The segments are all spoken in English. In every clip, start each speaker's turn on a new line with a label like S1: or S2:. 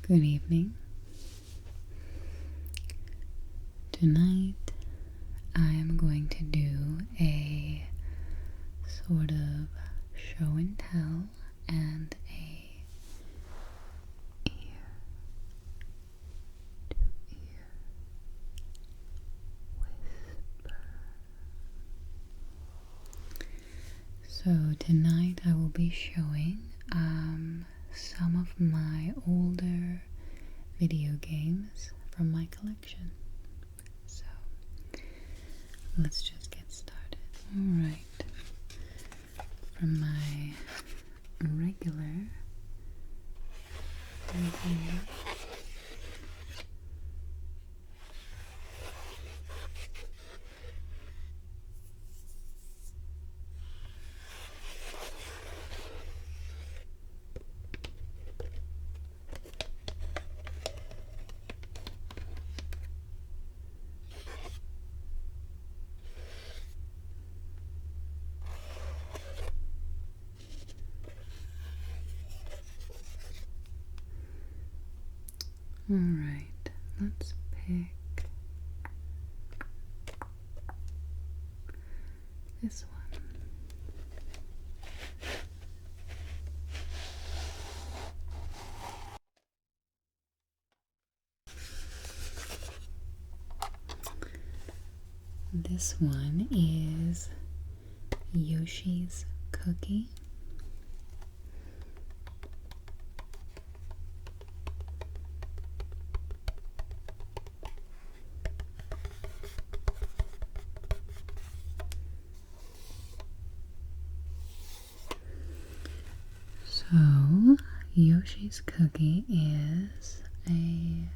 S1: Good evening. Tonight I am going to do a sort of show and tell and a ear to ear whisper. So tonight I will be showing some of my older video games from my collection. So let's just get started. Alright. From my regular Nintendo. Alright, let's pick this one. This one is Yoshi's Cookie. So, Yoshi's Cookie is a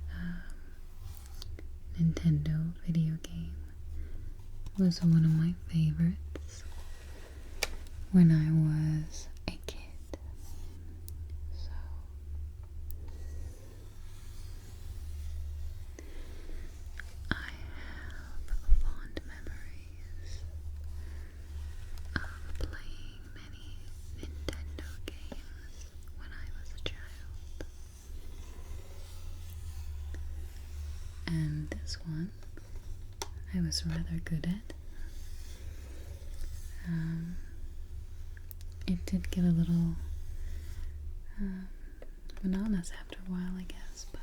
S1: Nintendo video game. It was one of my favorites when I was a kid. So, I have fond memories of playing many Nintendo games when I was a child. And this one I was rather good at. It did get a little monotonous after a while, I guess, but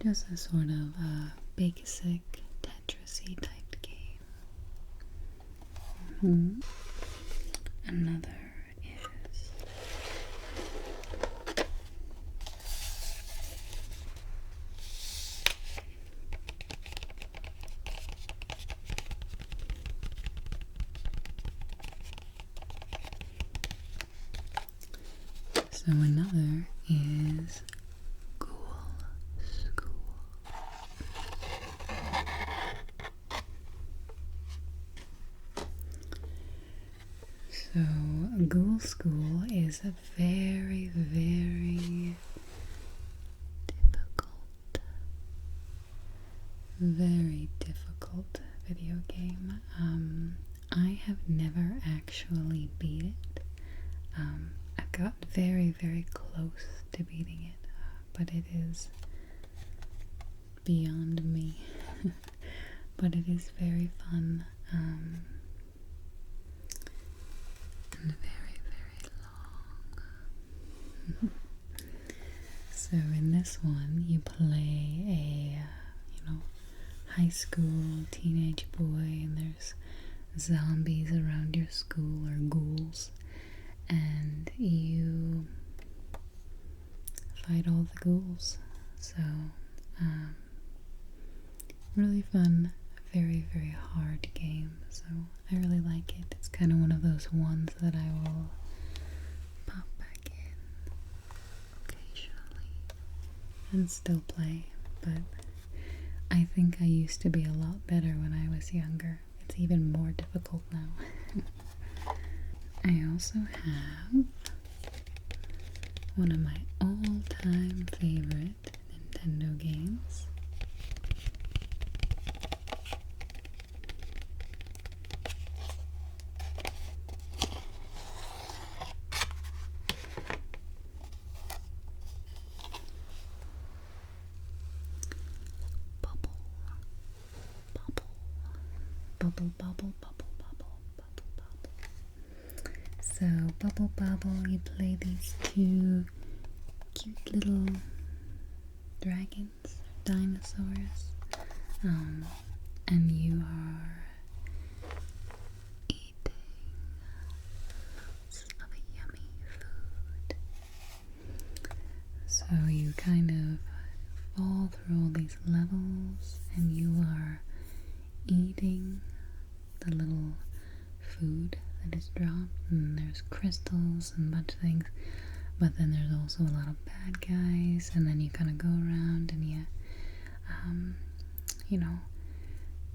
S1: just a sort of basic Tetris-y type game. Another is so another is Ghoul School. So Ghoul School is a very, very difficult video game. I have never actually beat it. I got very, very close to beating it, but it is beyond me. But it is very fun, and very, very long. So in this one, you play a, high school teenage boy, and there's zombies around your school, or ghouls, and you fight all the ghouls. So, really fun, very, very hard game, so I really like it. It's kind of one of those ones that I will pop back in occasionally and still play, but I think I used to be a lot better when I was younger. It's even more difficult now. I also have one of my all-time favorite Nintendo games. Bubble, bubble, bubble, bubble, bubble, bubble. So, Bubble Bobble, you play these two cute little dragons, dinosaurs, and you are eating lots of yummy food. So you kind of fall through all these levels and you are eating the little food that is dropped, and there's crystals and a bunch of things, but then there's also a lot of bad guys, and then you kind of go around and you know,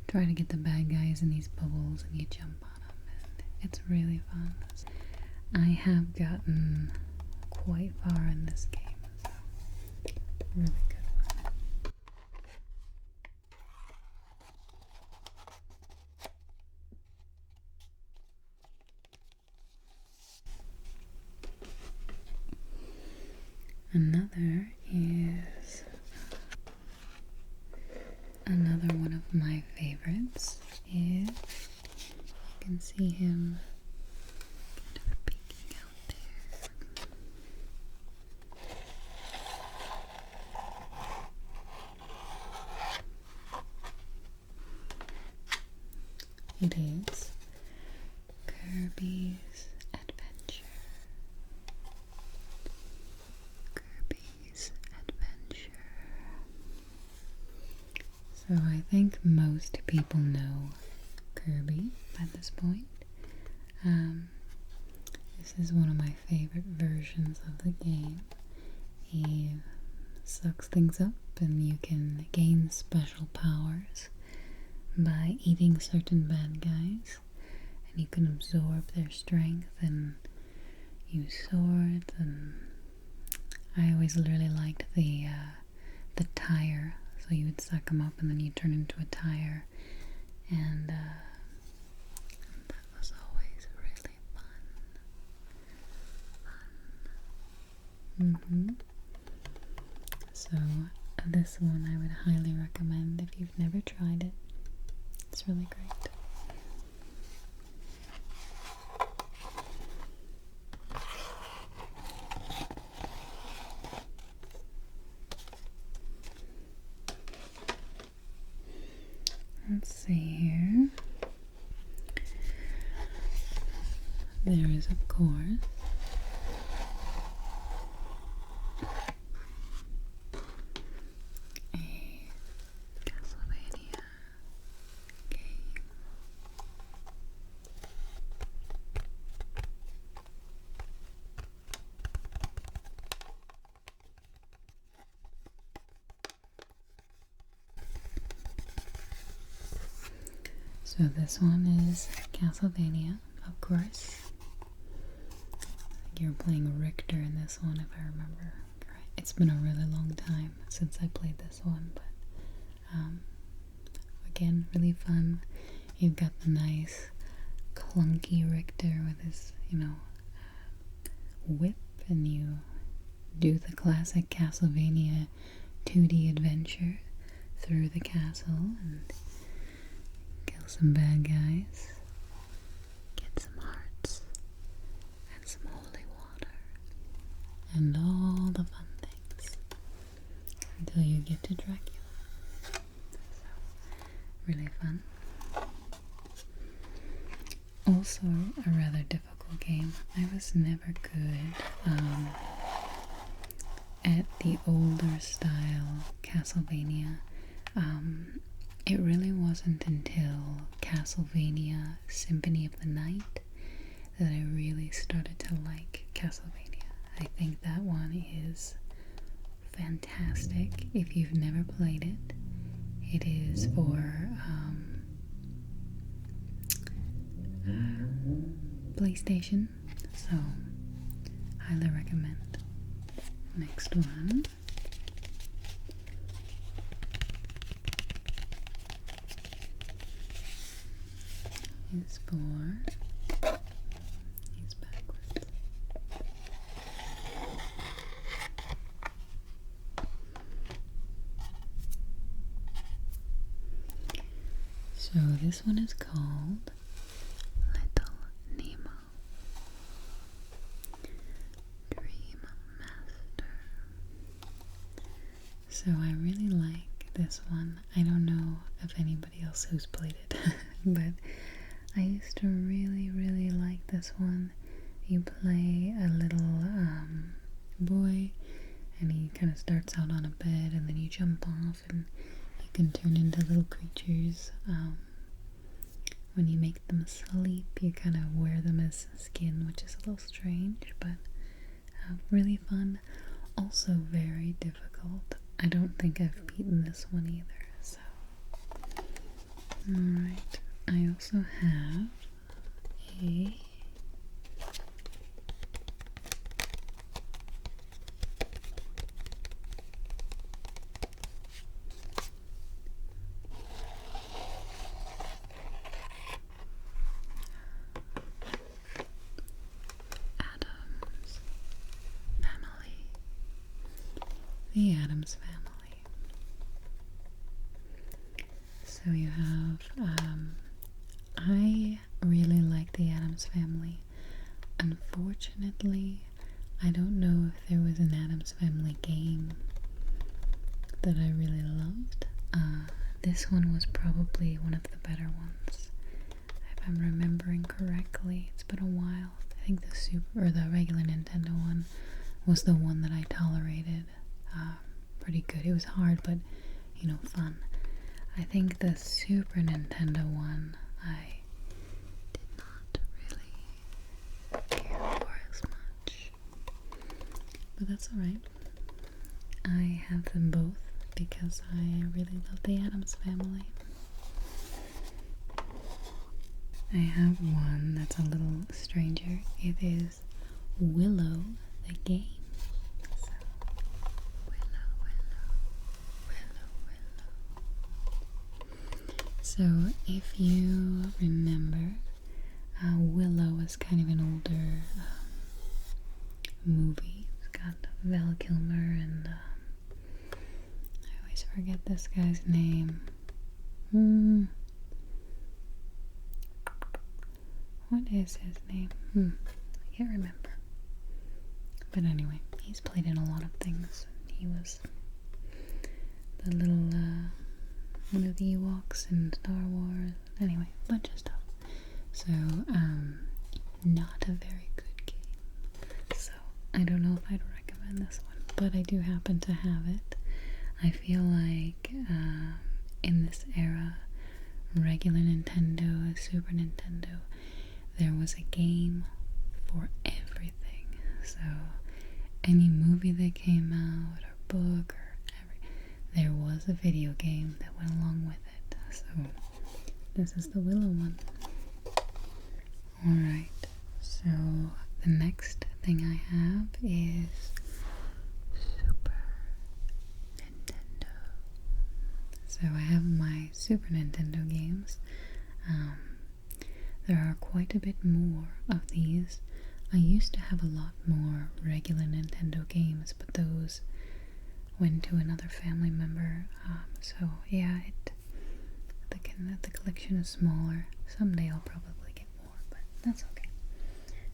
S1: try to get the bad guys in these bubbles and you jump on them, and it's really fun. I have gotten quite far in this game, so really good one. Another one of my favorites is, you can see him kind of peeking out there. It is Kirby's Adventure. Kirby's Adventure. So I think most people know Kirby by this point. This is one of my favorite versions of the game. He sucks things up and you can gain special powers by eating certain bad guys, and you can absorb their strength and use swords. And I always really liked the tire, so you would suck them up and then you turn into a tire, and that was always really fun. So this one I would highly recommend if you've never tried it. It's really great. Let's see here. There is, of course, a Castlevania game. So this one is Castlevania, of course. I think you're playing Richter in this one, if I remember right. It's been a really long time since I played this one, but again, really fun. You've got the nice clunky Richter with his, whip, and you do the classic Castlevania 2D adventure through the castle and kill some bad guys, get some hearts, and some holy water, and all the fun things, until you get to Dracula. So, really fun. Also, a rather difficult game. I was never good at the older style Castlevania. It really wasn't until Castlevania Symphony of the Night that I really started to like Castlevania. I think that one is fantastic. If you've never played it, it is for PlayStation, so highly recommend. Next one is for, he's backwards. So this one is called Little Nemo Dream Master. So I really like this one. I don't know if anybody else who's played it, but I used to really like this one. You play a little boy, and he kind of starts out on a bed, and then you jump off, and you can turn into little creatures. When you make them sleep, you kind of wear them as skin, which is a little strange, but really fun. Also very difficult. I don't think I've beaten this one either, so. Alright, I also have a Addams Family. The Addams Family. So you have, I really like the Addams Family. Unfortunately, I don't know if there was an Addams Family game that I really loved. This one was probably one of the better ones. If I'm remembering correctly, it's been a while. I think the regular Nintendo one was the one that I tolerated pretty good. It was hard, but you know, fun. I think the Super Nintendo one I did not really care for as much, but that's alright. I have them both because I really love the Addams Family. I have one that's a little stranger. It is Willow the game. So, Willow. So, if you remember, Willow is kind of an older movie. It's got Val Kilmer and I always forget this guy's name. What is his name? I can't remember. But anyway, he's played in a lot of things. He was the little, one of the Ewoks in Star Wars. Anyway, a bunch of stuff. So, not a very good game. So, I don't know if I'd recommend this one, but I do happen to have it. I feel like, in this era, regular Nintendo, Super Nintendo, there was a game for everything. So any movie that came out or book or there was a video game that went along with it. So this is the Willow one. Alright, so the next thing I have is Super Nintendo. So I have my Super Nintendo games. There are quite a bit more of these. I used to have a lot more regular Nintendo games, but those went to another family member. So yeah, the collection is smaller. Someday I'll probably get more, but that's okay.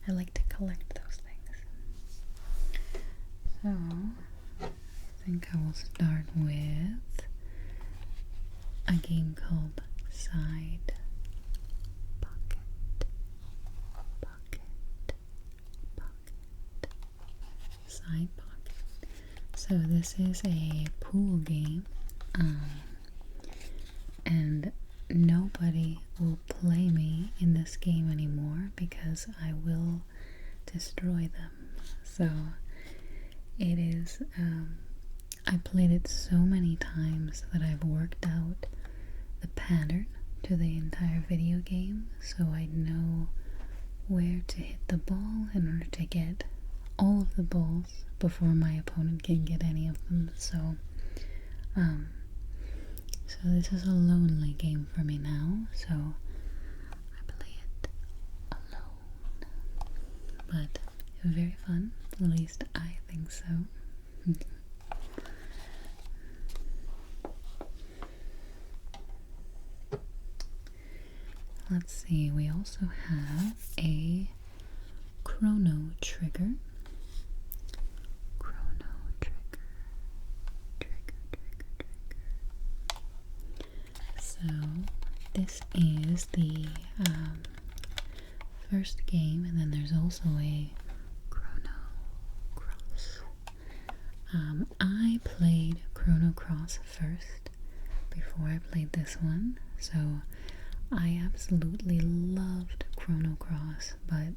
S1: I like to collect those things. So I think I will start with a game called Side Pocket. So this is a pool game, and nobody will play me in this game anymore because I will destroy them. So it is, I played it so many times that I've worked out the pattern to the entire video game, so I know where to hit the ball in order to get all of the balls before my opponent can get any of them. So this is a lonely game for me now, so I play it alone. But very fun, at least I think so. let's see, we also have a Chrono Trigger. Chrono Trigger. So, this is the first game, and then there's also a Chrono Cross. I played Chrono Cross first before I played this one, so I absolutely loved Chrono Cross, but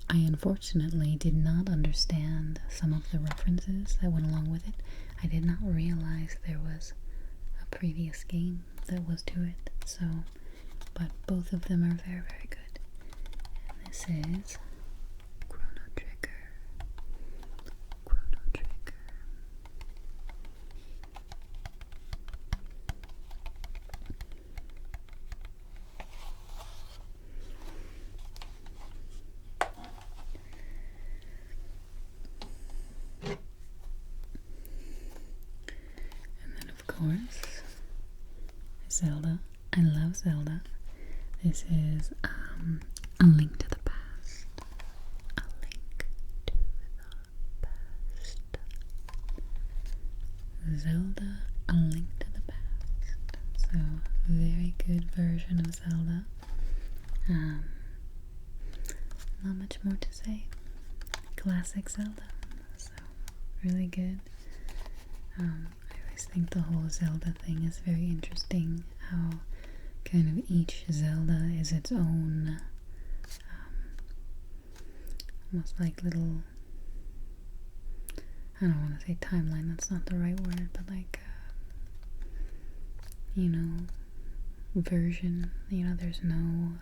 S1: I unfortunately did not understand some of the references that went along with it. I did not realize there was a previous game that was to it, so, but both of them are very, very good. And this is Chrono Trigger. Chrono Trigger. And then of course, Zelda. I love Zelda. This is A Link to the Past. A Link to the Past. Zelda, A Link to the Past. So, very good version of Zelda. Not much more to say. Classic Zelda. So, really good. I always think the whole Zelda thing is very interesting. How kind of each Zelda is its own, almost like little, I don't want to say timeline, that's not the right word, but like, you know, version. You know, there's no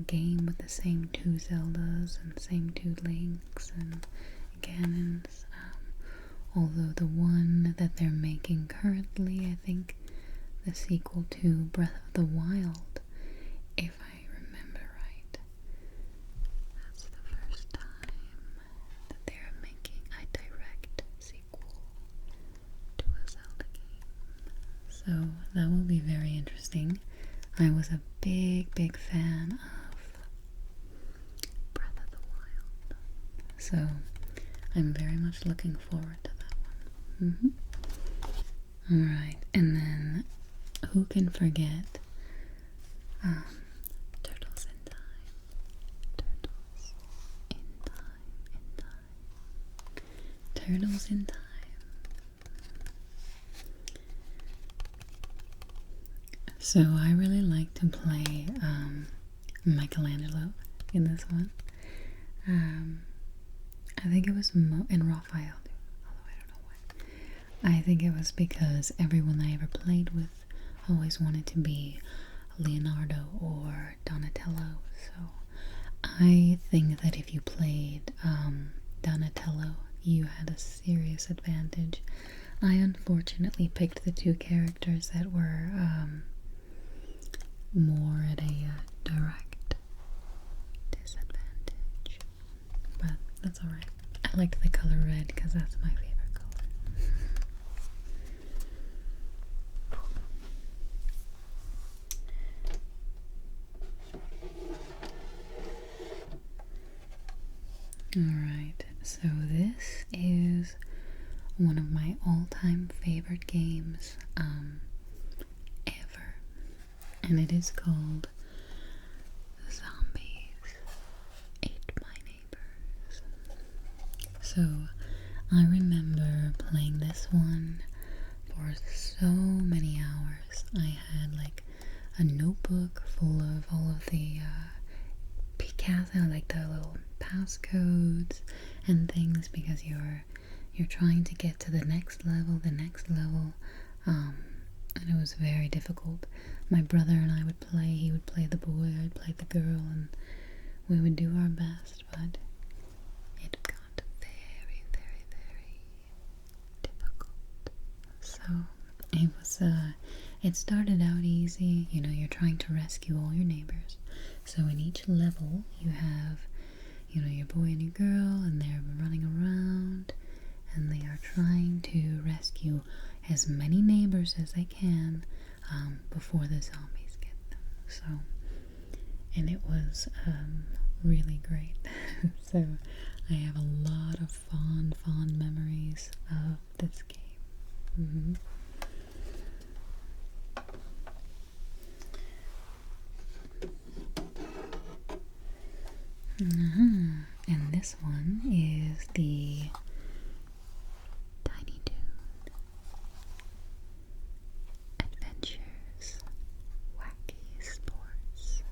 S1: game with the same two Zeldas and the same two Links and Ganons. Although the one that they're making currently, I think the sequel to Breath of the Wild, if I remember right, that's the first time that they're making a direct sequel to a Zelda game. So that will be very interesting. I was a big, big fan of Breath of the Wild, so I'm very much looking forward to that one. Alright, and then who can forget Turtles in Time? Turtles in Time. Turtles in Time. So I really like to play Michelangelo in this one. I think it was in Raphael, although I don't know why. I think it was because everyone I ever played with always wanted to be Leonardo or Donatello. So I think that if you played Donatello, you had a serious advantage. I unfortunately picked the two characters that were more at a direct disadvantage. But that's alright. I liked the color red because that's my favorite color. Alright, so this is one of my all-time favorite games ever. And it is called Zombies Ate My Neighbors. So I remember playing this one for so many hours. I had like a notebook full of all of the like the little passcodes and things, because you're trying to get to the next level, and it was very difficult. My brother and I would play. He would play the boy, I would play the girl, and we would do our best, but it got very, very, very difficult. So it was it started out easy. You know, you're trying to rescue all your neighbors. So in each level you have, you know, your boy and your girl, and they're running around and they are trying to rescue as many neighbors as they can before the zombies get them. So, and it was really great. So I have a lot of fond memories of this game. And this one is the Tiny Toon Adventures Wacky Sports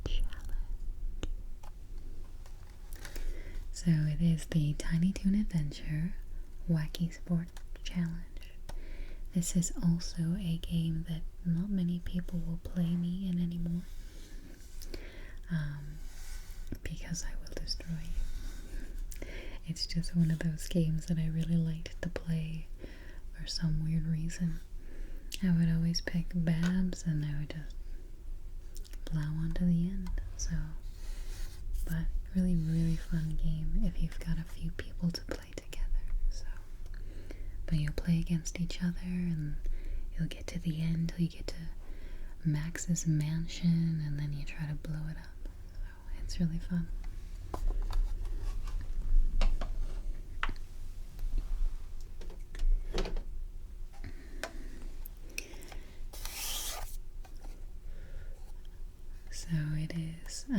S1: Challenge. So it is the Tiny Toon Adventure Wacky Sport Challenge. This is also a game that not many people will play me in anymore. Because I will destroy you. It's just one of those games that I really liked to play for some weird reason. I would always pick Babs and I would just plow on to the end. So, but really, really fun game if you've got a few people to play together. So, but you'll play against each other and you'll get to the end till you get to Max's mansion and then you try to blow it up. It's really fun. So it is The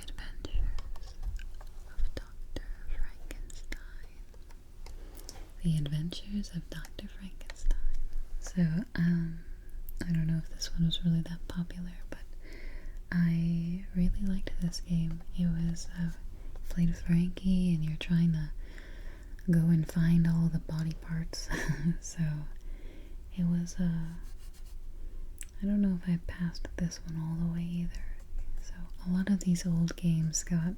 S1: Adventures of Dr. Frankenstein. The Adventures of Dr. Frankenstein. So, I don't know if this one was really that popular, but I really liked this game. It was played with Frankie and you're trying to go and find all the body parts. So it was I don't know if I passed this one all the way either. So a lot of these old games got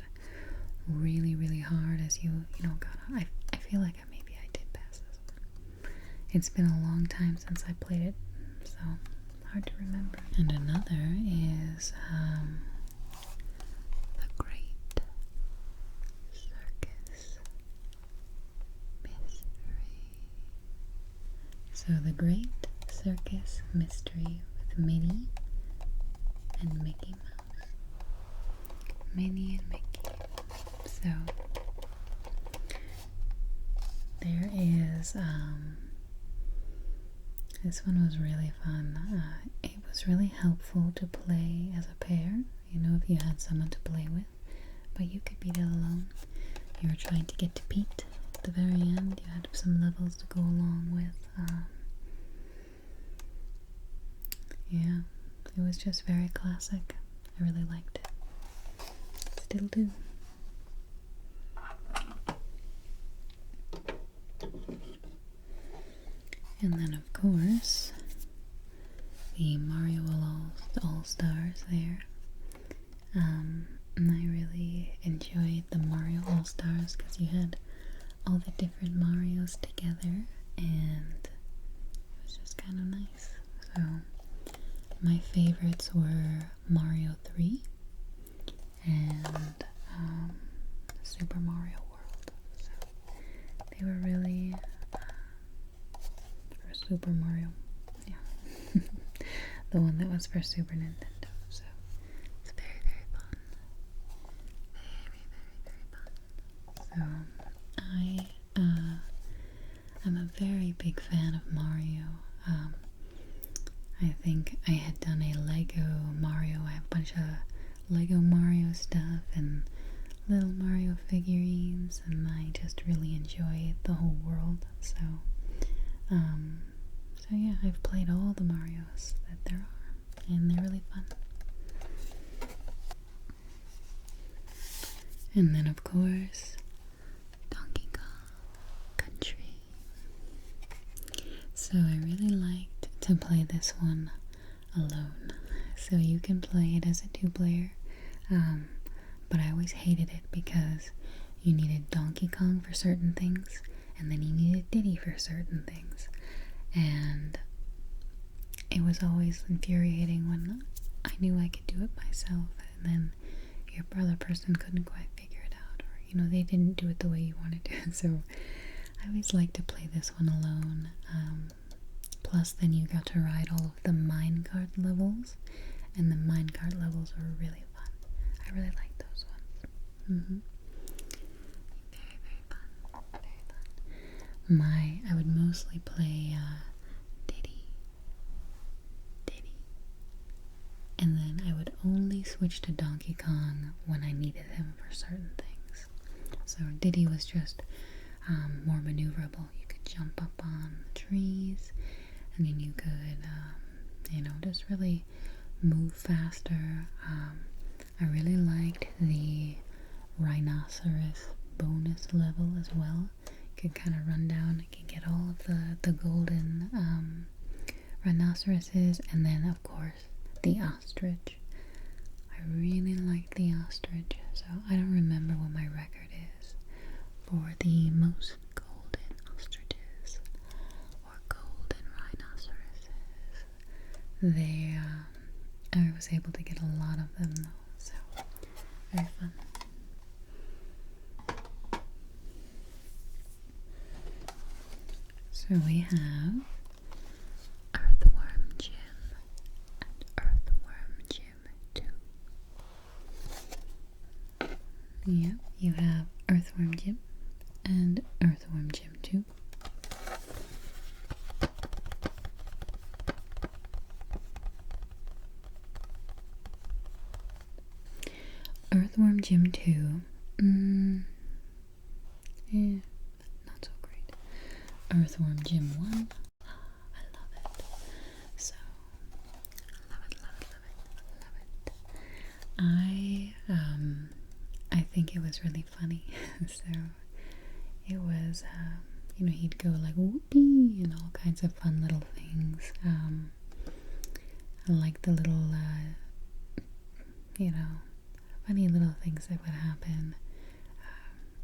S1: really, really hard as you know got. I feel like maybe I did pass this one. It's been a long time since I played it, so hard to remember. And another is the Great Circus Mystery. So the Great Circus Mystery with Minnie and Mickey Mouse. Minnie and Mickey. So there is this one was really fun. It was really helpful to play as a pair, you know, if you had someone to play with, but you could beat it alone. You were trying to get to Pete at the very end. You had some levels to go along with. Yeah, it was just very classic. I really liked it. Still do. And then, of course, the Mario All-Stars there. And I really enjoyed the Mario All-Stars because you had all the different Marios together and it was just kind of nice. So, my favorites were Mario 3 and Super Mario World. So, they were really... Super Mario, yeah. The one that was for Super Nintendo, so it's very, very fun. Very, very, very fun. So, I'm a very big fan of Mario. I think I had done a Lego Mario. I have a bunch of Lego Mario stuff and little Mario figurines, and I just really enjoy the whole world, so yeah, I've played all the Marios that there are, and they're really fun. And then, of course, Donkey Kong Country. So I really liked to play this one alone. So you can play it as a 2-player, but I always hated it because you needed Donkey Kong for certain things, and then you needed Diddy for certain things. And it was always infuriating when I knew I could do it myself and then your other person couldn't quite figure it out, or you know, they didn't do it the way you wanted to. So I always like to play this one alone. Plus, then you got to ride all of the minecart levels, and the minecart levels are really fun. I really like those ones. Very, very fun. Very fun. I would mostly play Diddy, and then I would only switch to Donkey Kong when I needed him for certain things. So Diddy was just more maneuverable. You could jump up on the trees, and then you could, just really move faster. I really liked the rhinoceros bonus level as well. You could kind of run down, you could get all of the golden rhinoceroses, and then of course the ostrich. I really liked the ostrich, so I don't remember what my record is for the most golden ostriches or golden rhinoceroses. I was able to get a lot of them though, so very fun. So we have Earthworm Gym and Earthworm Gym 2. Yep, you have Earthworm Gym and Earthworm Gym 2. Earthworm Gym 2, not so great. Earthworm Gym 1, I love it. So, love it. I think it was really funny. So, it was, he'd go like whoopee and all kinds of fun little things. I like the little, funny little things that would happen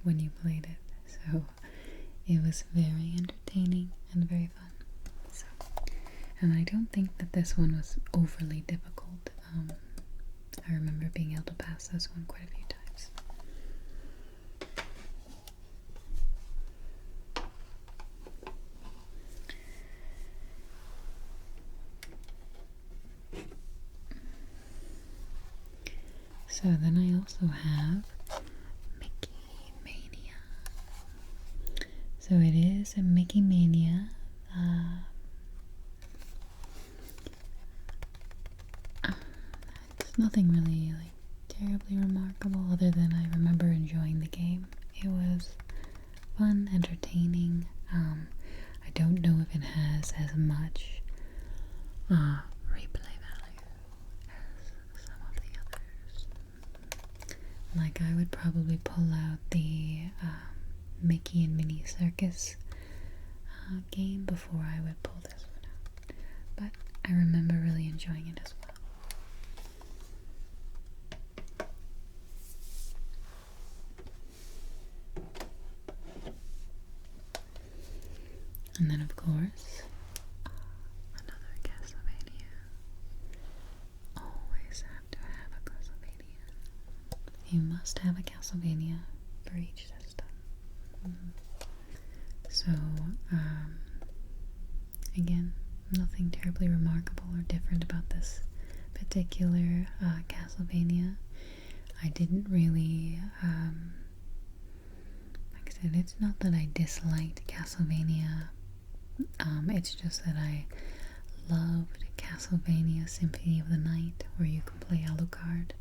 S1: when you played it. So it was very entertaining and very fun. So, and I don't think that this one was overly difficult. I remember being able to pass this one quite a few times. So then I also have Mickey Mania. So it is a Mickey Mania. It's nothing really terribly remarkable other than I remember enjoying the game. It was fun, entertaining. I don't know if it has as much replay value as some of the others. Like I would probably pull out the Mickey and Minnie Circus game before I would pull this one out. But I remember really enjoying it as well. And then of course, another Castlevania. Always have to have a Castlevania. You must have a Castlevania for each system. So, again, nothing terribly remarkable or different about this particular Castlevania. I didn't really, like I said, it's not that I disliked Castlevania. It's just that I loved Castlevania Symphony of the Night, where you can play Alucard,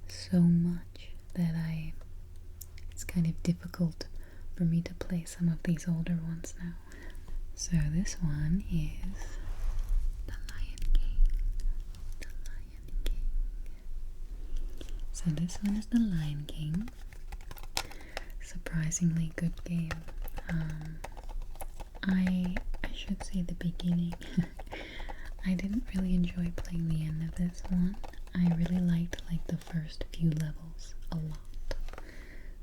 S1: so much that it's kind of difficult for me to play some of these older ones now. So this one is The Lion King. The Lion King. So this one is The Lion King. Surprisingly good game. I should say the beginning. I didn't really enjoy playing the end of this one. I really liked the first few levels a lot.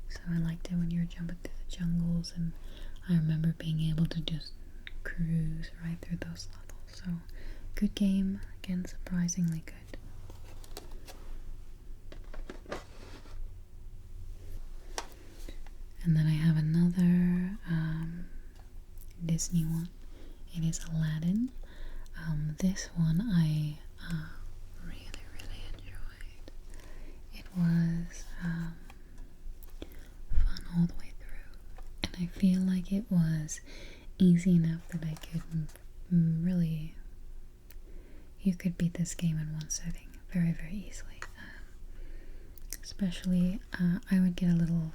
S1: So I liked it when you were jumping through the jungles, and I remember being able to just cruise right through those levels. So good game, again surprisingly good. And then I have another Disney one. It is Aladdin. This one I really, really enjoyed. It was fun all the way through, and I feel like it was easy enough that I could really, you could beat this game in one setting very, very easily. Especially, I would get a little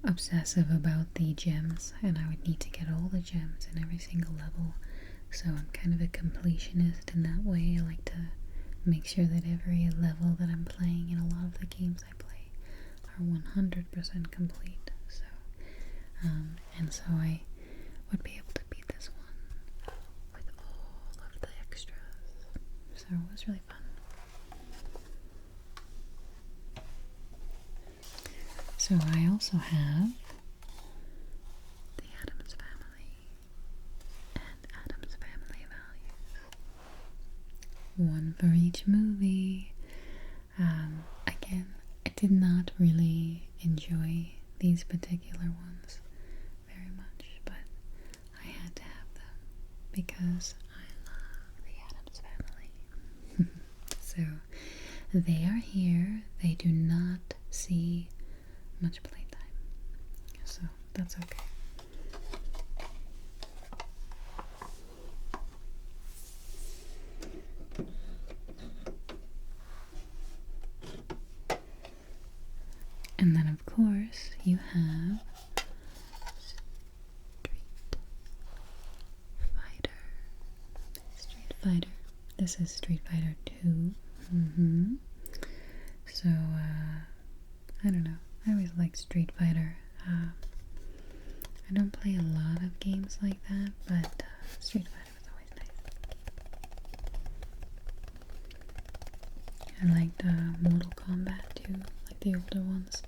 S1: obsessive about the gems, and I would need to get all the gems in every single level. So I'm kind of a completionist in that way. I like to make sure that every level that I'm playing in a lot of the games I play are 100% complete. So, and so I would be able to beat this one with all of the extras. So it was really fun. So I also have the Addams Family and Addams Family Values. One for each movie. Again, I did not really enjoy these particular ones very much, but I had to have them because I love the Addams Family. So they are here. They do not see much playtime, so that's okay. And then of course you have Street Fighter. This is Street Fighter 2. So I don't know, I always liked Street Fighter. I don't play a lot of games like that, but Street Fighter was always nice. I liked Mortal Kombat too, like the older ones.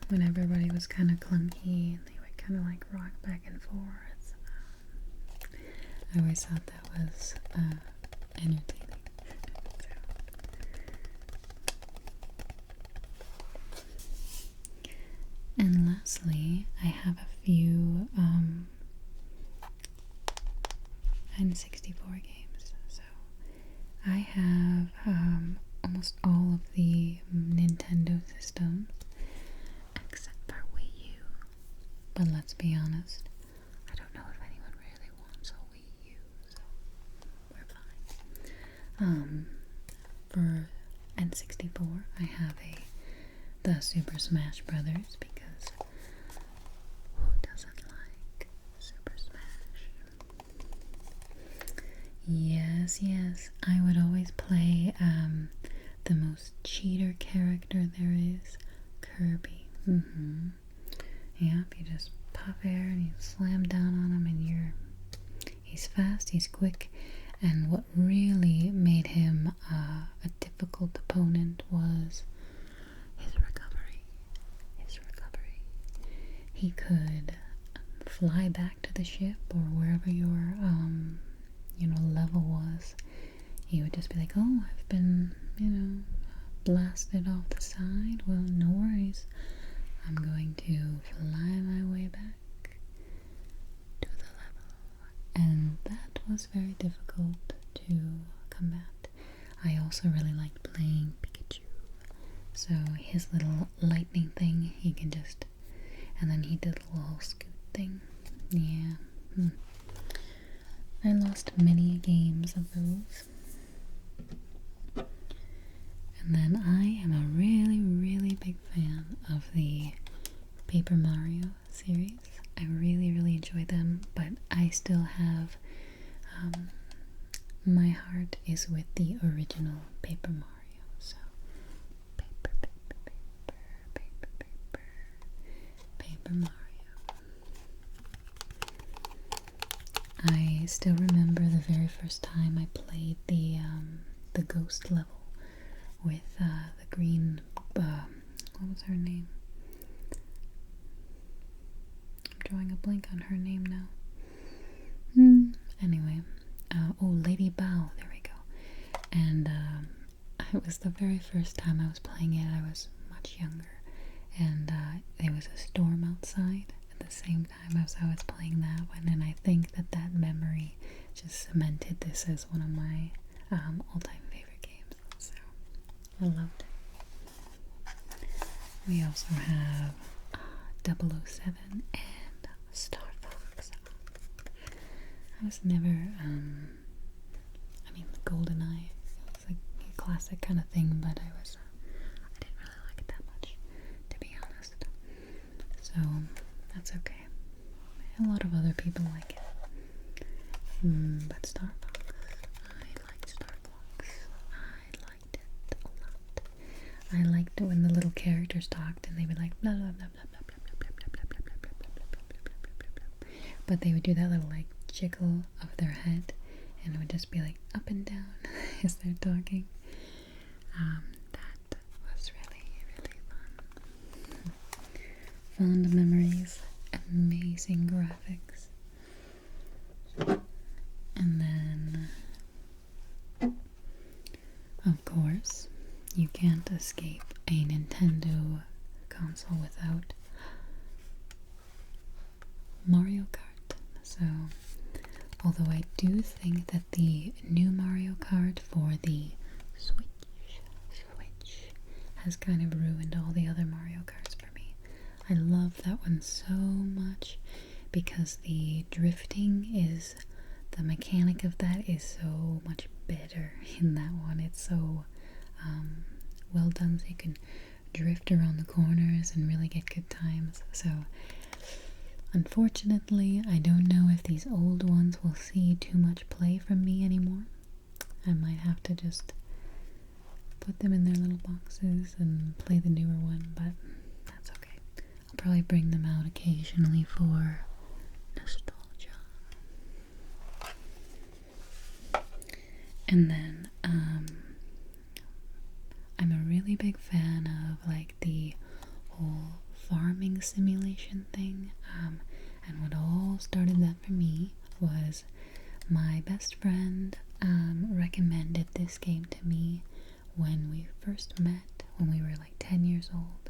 S1: When everybody was kind of clunky and they would kind of like rock back and forth. I always thought that was entertaining. And lastly, I have a few N64 games. So I have almost all of the Nintendo systems except for Wii U. But let's be honest, I don't know if anyone really wants a Wii U, so we're fine. For N64, I have the Super Smash Brothers, because who doesn't like Super Smash? Yes, I would always play the most cheater character there is, Kirby. Yep, you just pop air and you slam down on him, and he's fast, he's quick, and what really made him a difficult opponent was his recovery. He could fly back to the ship or wherever your level was. He would just be like, oh, I've been, blasted off the side. Well, no worries. I'm going to fly my way back to the level. And that was very difficult to combat. I also really liked playing Pikachu. So his little lightning thing, he can just, and then he did a little scoot thing. Yeah. I lost many games of those. And then I am a really, really big fan of the Paper Mario series. I really, really enjoy them, but I still have, my heart is with the original Paper Mario. So, Paper Mario. I still remember the very first time I played the ghost level with the green, what was her name? I'm drawing a blank on her name now. Anyway, Lady Bow, there we go. And it was the very first time I was playing it. I was much younger, and there was a storm outside, and the same time as I was playing that one, and I think that that memory just cemented this as one of my all-time favorite games. So I loved it. We also have 007 and Star Fox. I was never, I mean, GoldenEye, it was like a classic kind of thing, but I didn't really like it that much, to be honest. So, that's okay. A lot of other people like it. But Star Fox, I liked Star Fox. I liked it a lot. I liked it when the little characters talked and they would like blah blah blah blah blah blah blah blah blah blah blah blah blah blah blah blah. But they would do that little like jiggle of their head, and it would just be like up and down as they're talking. That was really, really fun. Fond memories, amazing graphics. And then, of course, you can't escape a Nintendo console without Mario Kart. So, although I do think that the new Mario Kart for the Switch has kind of ruined all the other Mario Karts for me. I love that one so much because the drifting is, the mechanic of that is so much better in that one. It's so well done, so you can drift around the corners and really get good times. So unfortunately, I don't know if these old ones will see too much play from me anymore. I might have to just put them in their little boxes and play the newer one, but that's okay. I'll probably bring them out occasionally for nostalgia. And then, I'm a really big fan of like the whole farming simulation thing, and what all started that for me was my best friend recommended this game to me when we first met, when we were like 10 years old.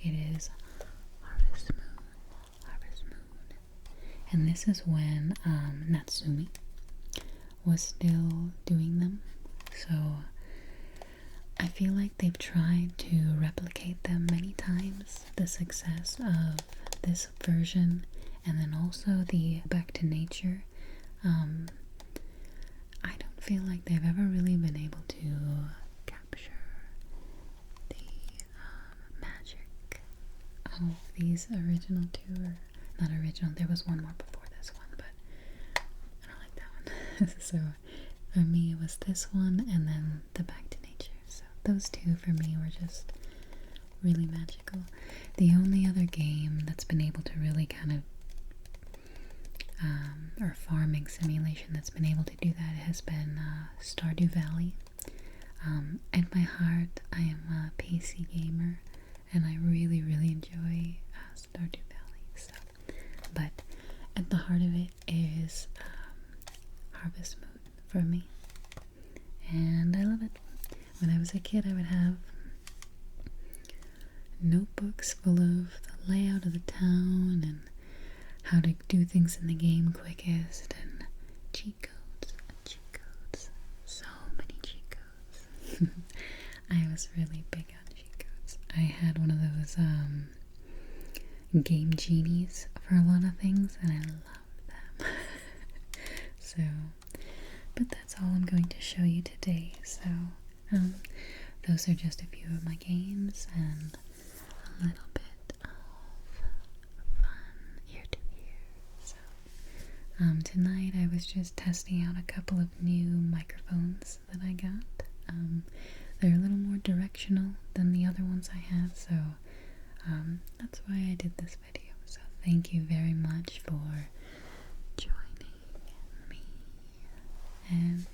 S1: It is Harvest Moon. And this is when Natsumi was still doing them. So I feel like they've tried to replicate them many times, the success of this version, and then also the Back to Nature. I don't feel like they've ever really been able to capture the magic of these original two, or not original, there was one more before this one, but I don't like that one. So for me it was this one and then the Back to Nature. So those two for me were just really magical. The only other game that's been able to really kind of or farming simulation that's been able to do that has been Stardew Valley. At my heart, I am a PC gamer, and I really, really enjoy Stardew Valley. So, but at the heart of it is Harvest Moon for me, and I love it. When I was a kid, I would have notebooks full of the layout of the town and how to do things in the game quickest, and cheat codes, so many cheat codes. I was really big on cheat codes. I had one of those game genies for a lot of things, and I love them. So, but that's all I'm going to show you today. So, those are just a few of my games and a little bit of fun ear to ear. So, tonight I was just testing out a couple of new microphones that I got. They're a little more directional than the other ones I had, so that's why I did this video. So thank you very much for joining me, and